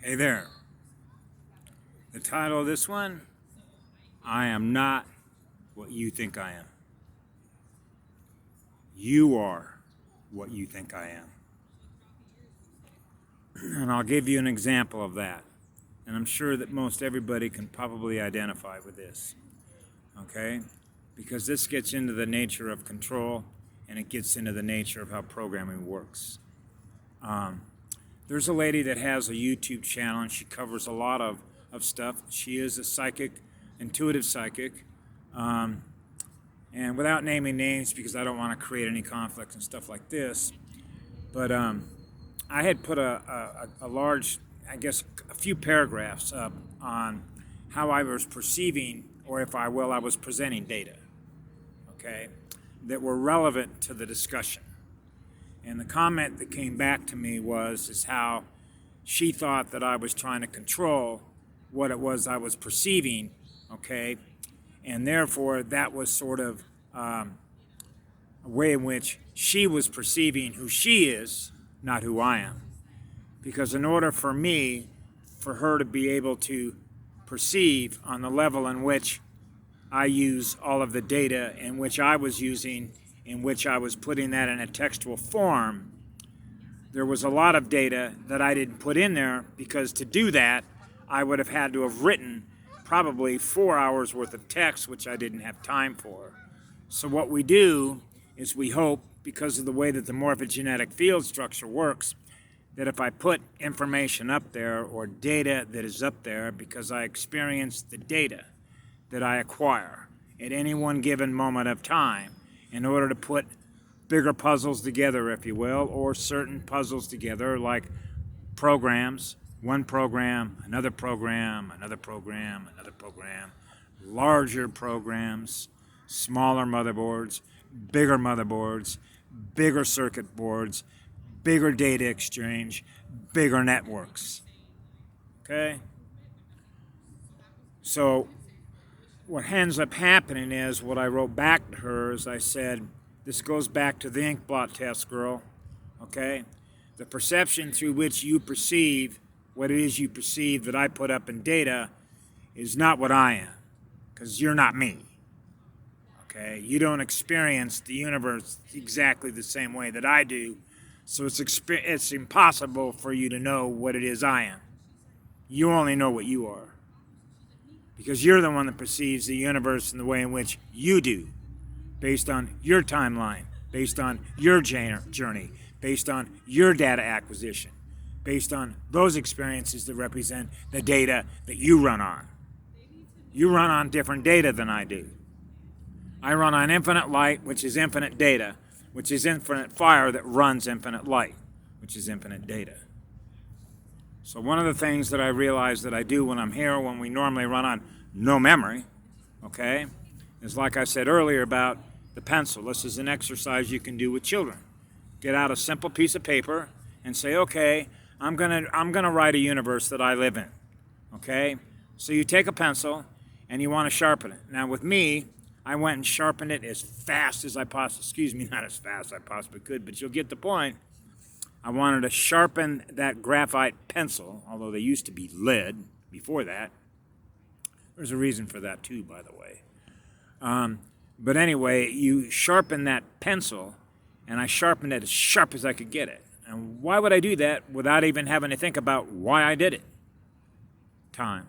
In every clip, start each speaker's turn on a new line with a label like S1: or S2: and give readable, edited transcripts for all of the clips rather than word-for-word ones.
S1: Hey there. The title of this one, I am not what you think I am. You are what you think I am. And I'll give you an example of that. And I'm sure that most everybody can probably identify with this. Okay? Because this gets into the nature of control and it gets into the nature of how programming works. There's a lady that has a YouTube channel and she covers a lot of stuff. She is a psychic, intuitive psychic. And without naming names, because I don't want to create any conflicts and stuff like this, but I had put a large, I guess, a few paragraphs up on how I was perceiving, or if I will, I was presenting data, okay, that were relevant to the discussion. And the comment that came back to me is how she thought that I was trying to control what it was I was perceiving, okay, and therefore that was sort of a way in which she was perceiving who she is, not who I am. Because in order for her to be able to perceive on the level in which I use all of the data in which I was using, in which I was putting that in a textual form, there was a lot of data that I didn't put in there, because to do that, I would have had to have written probably 4 hours worth of text, which I didn't have time for. So what we do is we hope, because of the way that the morphogenetic field structure works, that if I put information up there or data that is up there because I experience the data that I acquire at any one given moment of time in order to put bigger puzzles together, if you will, or certain puzzles together like programs, one program, another program, another program, another program, larger programs, smaller motherboards, bigger circuit boards, bigger data exchange, bigger networks. Okay? So what ends up happening is, what I wrote back to her is I said, this goes back to the ink blot test, girl. Okay? The perception through which you perceive what it is you perceive that I put up in data is not what I am, because you're not me. Okay? You don't experience the universe exactly the same way that I do, so it's impossible for you to know what it is I am. You only know what you are, because you're the one that perceives the universe in the way in which you do, based on your timeline, based on your journey, based on your data acquisition, based on those experiences that represent the data that you run on. You run on different data than I do. I run on infinite light, which is infinite data, which is infinite fire that runs infinite light, which is infinite data. So one of the things that I realize that I do when I'm here, when we normally run on no memory, okay, is like I said earlier about the pencil. This is an exercise you can do with children. Get out a simple piece of paper and say, okay, I'm gonna write a universe that I live in. Okay? So you take a pencil and you want to sharpen it. Now with me, I went and sharpened it as fast as I possibly, not as fast as I possibly could, but you'll get the point. I wanted to sharpen that graphite pencil, although they used to be lead before that. There's a reason for that too, by the way. But anyway, you sharpen that pencil, and I sharpened it as sharp as I could get it. And why would I do that without even having to think about why I did it? Time.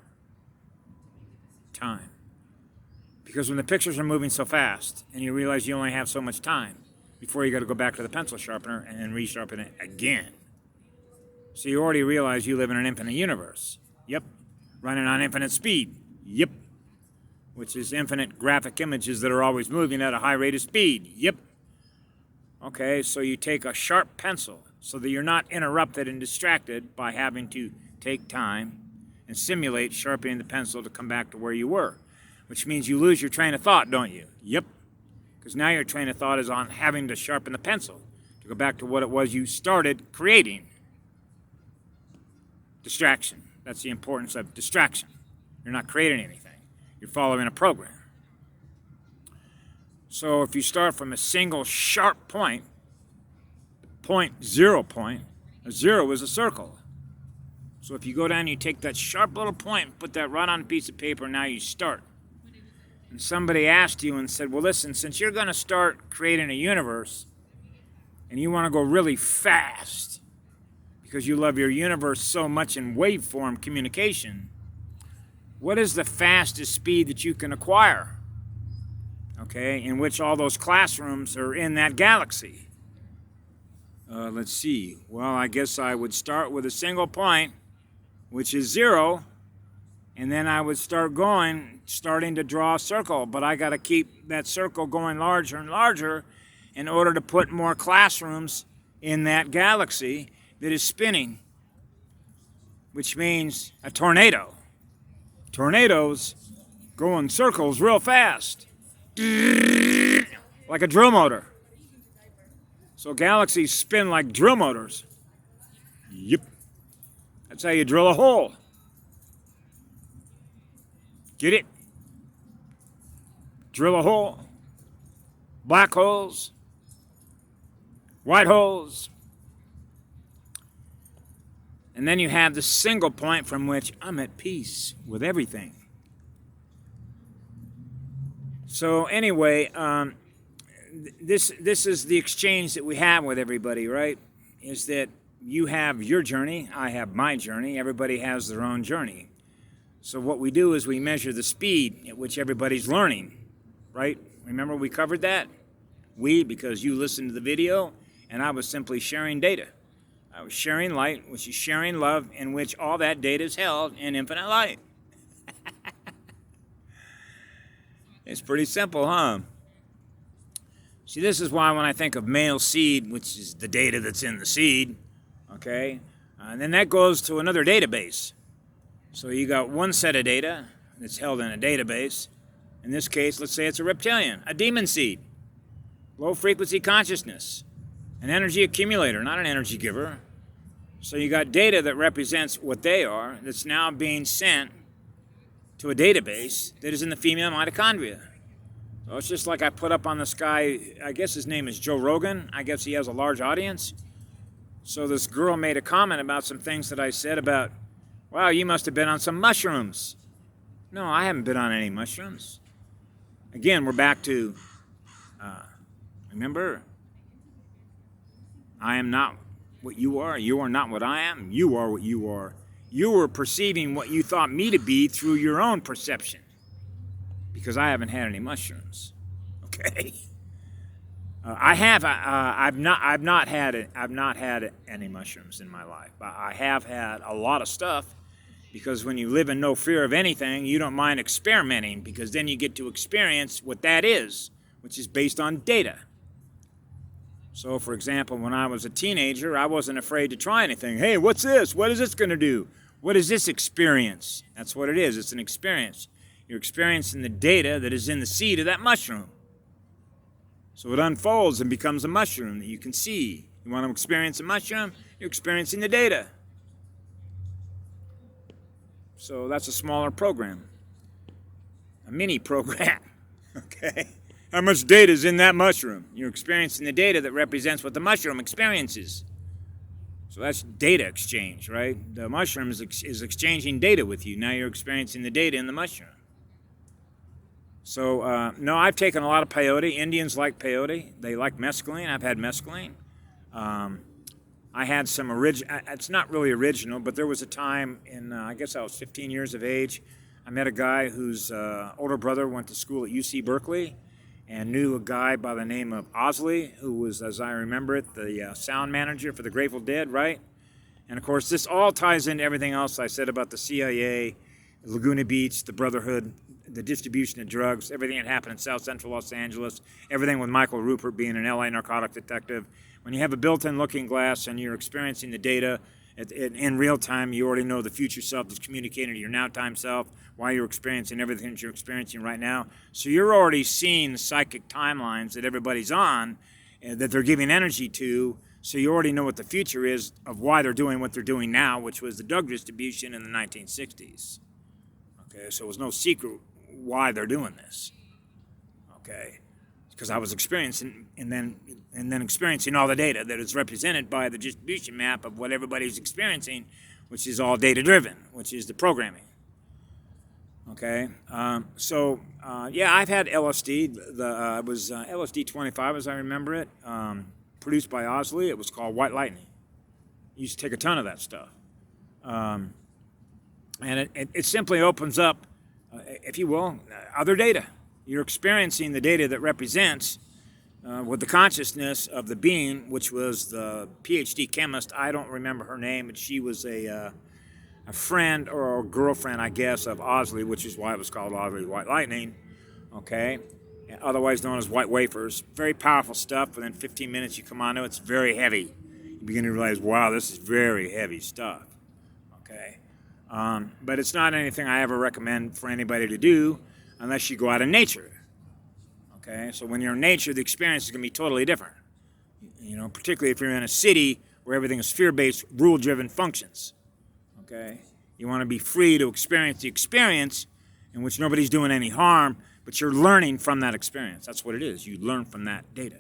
S1: Because when the pictures are moving so fast, and you realize you only have so much time before you got to go back to the pencil sharpener and then resharpen it again. So you already realize you live in an infinite universe. Yep. Running on infinite speed. Yep. Which is infinite graphic images that are always moving at a high rate of speed. Yep. Okay, so you take a sharp pencil so that you're not interrupted and distracted by having to take time and simulate sharpening the pencil to come back to where you were. Which means you lose your train of thought, don't you? Yep. Because now your train of thought is on having to sharpen the pencil to go back to what it was you started creating. Distraction. That's the importance of distraction. You're not creating anything. You're following a program. So if you start from a single sharp point, 0 point, a zero is a circle. So if you go down, you take that sharp little point and put that right on a piece of paper, now you start. And somebody asked you and said, well, listen, since you're going to start creating a universe and you want to go really fast because you love your universe so much in waveform communication, what is the fastest speed that you can acquire? Okay, in which all those classrooms are in that galaxy. Let's see. Well, I guess I would start with a single point, which is 0, and then I would starting to draw a circle. But I got to keep that circle going larger and larger in order to put more classrooms in that galaxy that is spinning, which means a tornado. Tornadoes go in circles real fast, like a drill motor. So galaxies spin like drill motors. Yep. That's how you drill a hole. Get it? Drill a hole. Black holes. White holes. And then you have the single point from which I'm at peace with everything. So anyway, this is the exchange that we have with everybody, right? Is that you have your journey, I have my journey, everybody has their own journey. So what we do is we measure the speed at which everybody's learning, right? Remember we covered that? We, because you listened to the video, and I was simply sharing data. I was sharing light, which is sharing love, in which all that data is held in infinite light. It's pretty simple, huh? See, this is why when I think of male seed, which is the data that's in the seed, okay, and then that goes to another database. So you got one set of data that's held in a database. In this case, let's say it's a reptilian, a demon seed, low-frequency consciousness, an energy accumulator, not an energy giver. So you got data that represents what they are that's now being sent to a database that is in the female mitochondria. So it's just like I put up on the sky, I guess his name is Joe Rogan. I guess he has a large audience. So this girl made a comment about some things that I said about, wow, you must have been on some mushrooms. No, I haven't been on any mushrooms. Again, we're back to, remember, I am not what you are not what I am, you are what you are. You were perceiving what you thought me to be through your own perception, because I haven't had any mushrooms. Okay, I've not had any mushrooms in my life. I have had a lot of stuff, because when you live in no fear of anything, you don't mind experimenting, because then you get to experience what that is, which is based on data. So, for example, when I was a teenager, I wasn't afraid to try anything. Hey, what's this? What is this going to do? What is this experience? That's what it is. It's an experience. You're experiencing the data that is in the seed of that mushroom. So it unfolds and becomes a mushroom that you can see. You want to experience a mushroom? You're experiencing the data. So that's a smaller program. A mini program. Okay? How much data is in that mushroom? You're experiencing the data that represents what the mushroom experiences. So that's data exchange, right? The mushroom is exchanging data with you. Now you're experiencing the data in the mushroom. So, no, I've taken a lot of peyote. Indians like peyote. They like mescaline. I've had mescaline. I had some it's not really original, but there was a time in, I guess I was 15 years of age. I met a guy whose older brother went to school at UC Berkeley, and knew a guy by the name of Osley, who was, as I remember it, the sound manager for the Grateful Dead, right? And of course, this all ties into everything else I said about the CIA, Laguna Beach, the Brotherhood, the distribution of drugs, everything that happened in South Central Los Angeles, everything with Michael Rupert being an LA narcotic detective. When you have a built-in looking glass and you're experiencing the data in real time, you already know the future self that's communicating to your now-time self while you're experiencing everything that you're experiencing right now. So you're already seeing the psychic timelines that everybody's on, that they're giving energy to, so you already know what the future is of why they're doing what they're doing now, which was the drug distribution in the 1960s. Okay, so it was no secret why they're doing this. Okay, because I was experiencing and then experiencing all the data that is represented by the distribution map of what everybody's experiencing which is all data-driven, which is the programming. Okay, yeah, I've had LSD. It was LSD 25, as I remember it, produced by Osley. It was called White Lightning. You used to take a ton of that stuff. And it simply opens up, if you will, other data. You're experiencing the data that represents with the consciousness of the being, which was the PhD chemist. I don't remember her name, but she was a friend or a girlfriend, I guess, of Osley, which is why it was called Osley White Lightning, okay? Otherwise known as white wafers. Very powerful stuff. Within 15 minutes you come onto it, it's very heavy. You begin to realize, wow, this is very heavy stuff, okay? But it's not anything I ever recommend for anybody to do unless you go out in nature, okay? So when you're in nature, the experience is going to be totally different, you know, particularly if you're in a city where everything is fear-based, rule-driven functions. Okay? You want to be free to experience the experience in which nobody's doing any harm, but you're learning from that experience. That's what it is. You learn from that data.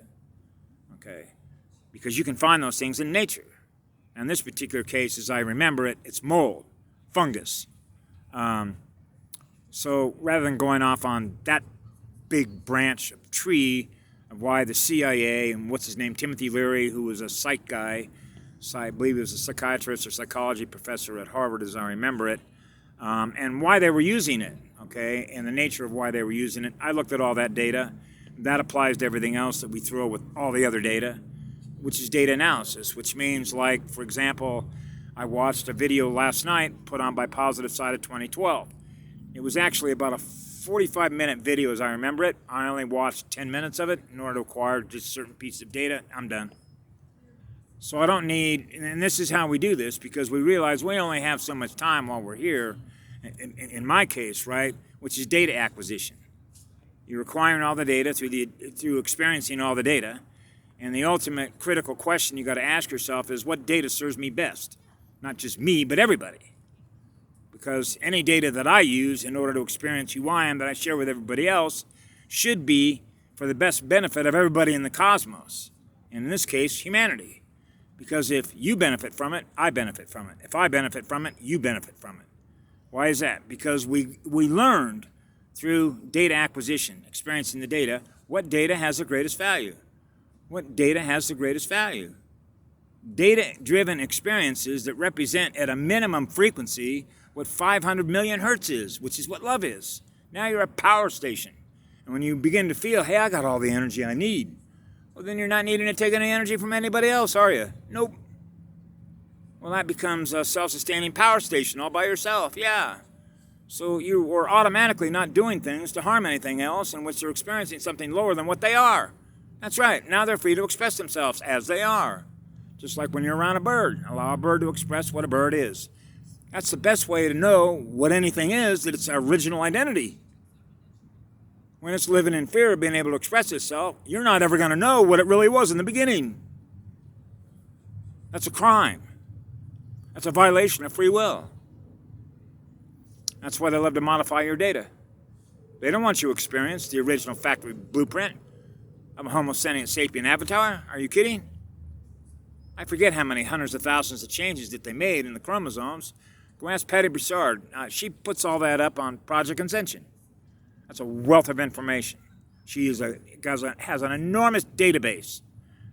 S1: Okay? Because you can find those things in nature. And in this particular case, as I remember it, it's mold, fungus. So rather than going off on that big branch of tree of why the CIA and what's his name, Timothy Leary, who was a psych guy, I believe he was a psychiatrist or psychology professor at Harvard, as I remember it, and why they were using it, okay, and the nature of why they were using it. I looked at all that data. That applies to everything else that we throw with all the other data, which is data analysis, which means, like, for example, I watched a video last night put on by Positive Side of 2012. It was actually about a 45-minute video, as I remember it. I only watched 10 minutes of it in order to acquire just a certain piece of data. I'm done. So I don't need, and this is how we do this, because we realize we only have so much time while we're here, in my case, right, which is data acquisition. You're acquiring all the data through experiencing all the data, and the ultimate critical question you got to ask yourself is, what data serves me best? Not just me, but everybody. Because any data that I use in order to experience who I am that I share with everybody else should be for the best benefit of everybody in the cosmos, and in this case, humanity. Because if you benefit from it, I benefit from it. If I benefit from it, you benefit from it. Why is that? Because we learned through data acquisition, experiencing the data, what data has the greatest value. What data has the greatest value? Data-driven experiences that represent at a minimum frequency what 500 million hertz is, which is what love is. Now you're a power station. And when you begin to feel, hey, I got all the energy I need, well, then you're not needing to take any energy from anybody else, are you? Nope. Well, that becomes a self-sustaining power station all by yourself, yeah. So you are automatically not doing things to harm anything else in which they're experiencing something lower than what they are. That's right. Now they're free to express themselves as they are. Just like when you're around a bird. Allow a bird to express what a bird is. That's the best way to know what anything is, that it's original identity. When it's living in fear of being able to express itself, you're not ever going to know what it really was in the beginning. That's a crime. That's a violation of free will. That's why they love to modify your data. They don't want you to experience the original factory blueprint of a Homo sapien sapien avatar. Are you kidding? I forget how many hundreds of thousands of changes that they made in the chromosomes. Go ask Patty Broussard. She puts all that up on Project Ascension. That's a wealth of information. She has an enormous database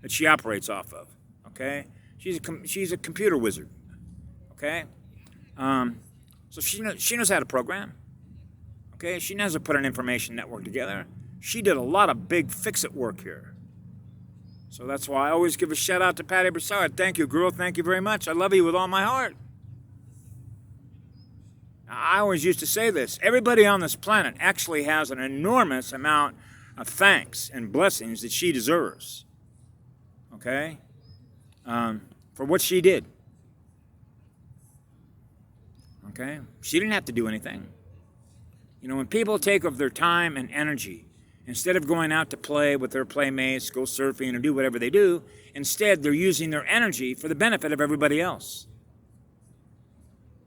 S1: that she operates off of. Okay, she's a computer wizard. Okay, so she knows how to program. Okay, she knows how to put an information network together. She did a lot of big fix-it work here. So that's why I always give a shout out to Patty Broussard. Thank you, girl. Thank you very much. I love you with all my heart. I always used to say this. Everybody on this planet actually has an enormous amount of thanks and blessings that she deserves. Okay? For what she did. Okay? She didn't have to do anything. You know, when people take of their time and energy, instead of going out to play with their playmates, go surfing, or do whatever they do, instead they're using their energy for the benefit of everybody else.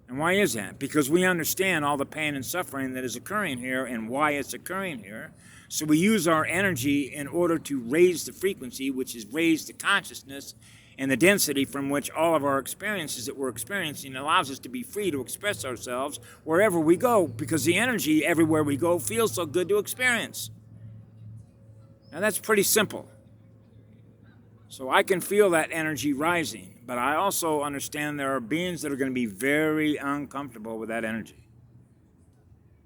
S1: And why is that? Because we understand all the pain and suffering that is occurring here and why it's occurring here. So we use our energy in order to raise the frequency, which is raise the consciousness and the density from which all of our experiences that we're experiencing allows us to be free to express ourselves wherever we go, because the energy everywhere we go feels so good to experience. Now that's pretty simple. So I can feel that energy rising, but I also understand there are beings that are going to be very uncomfortable with that energy.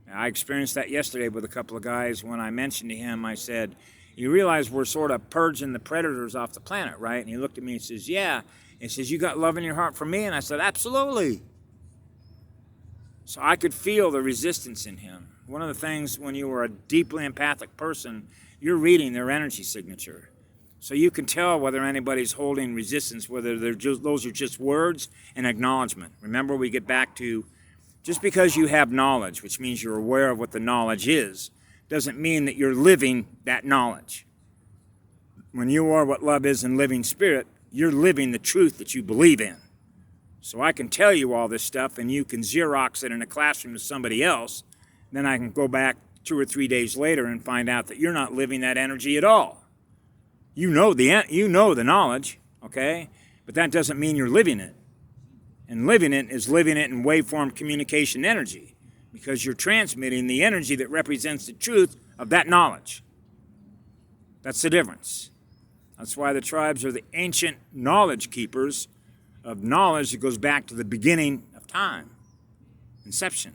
S1: Now, I experienced that yesterday with a couple of guys. When I mentioned to him, I said, you realize we're sort of purging the predators off the planet, right? And he looked at me and says, yeah. He says, you got love in your heart for me? And I said, absolutely. So I could feel the resistance in him. One of the things when you are a deeply empathic person, you're reading their energy signature. So you can tell whether anybody's holding resistance, whether those are just words and acknowledgement. Remember, we get back to just because you have knowledge, which means you're aware of what the knowledge is, doesn't mean that you're living that knowledge. When you are what love is in living spirit, you're living the truth that you believe in. So I can tell you all this stuff, and you can Xerox it in a classroom to somebody else. Then I can go back 2 or 3 days later and find out that you're not living that energy at all. You know the knowledge, okay? But that doesn't mean you're living it. And living it is living it in waveform communication energy, because you're transmitting the energy that represents the truth of that knowledge. That's the difference. That's why the tribes are the ancient knowledge keepers of knowledge that goes back to the beginning of time, inception.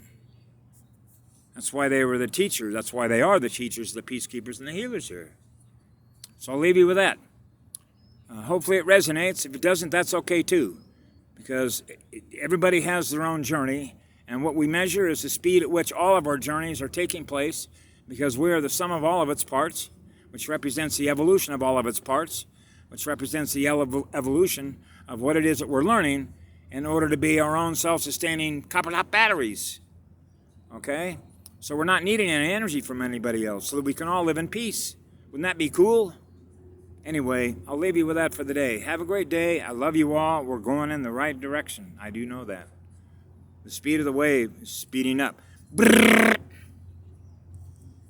S1: That's why they were the teachers. That's why they are the teachers, the peacekeepers, and the healers here. So I'll leave you with that. Hopefully it resonates. If it doesn't, that's okay too, because everybody has their own journey, and what we measure is the speed at which all of our journeys are taking place, because we are the sum of all of its parts, which represents the evolution of all of its parts, which represents the evolution of what it is that we're learning in order to be our own self-sustaining copper-top batteries. Okay? So we're not needing any energy from anybody else, so that we can all live in peace. Wouldn't that be cool? Anyway, I'll leave you with that for the day. Have a great day. I love you all. We're going in the right direction. I do know that. The speed of the wave is speeding up. Brrr.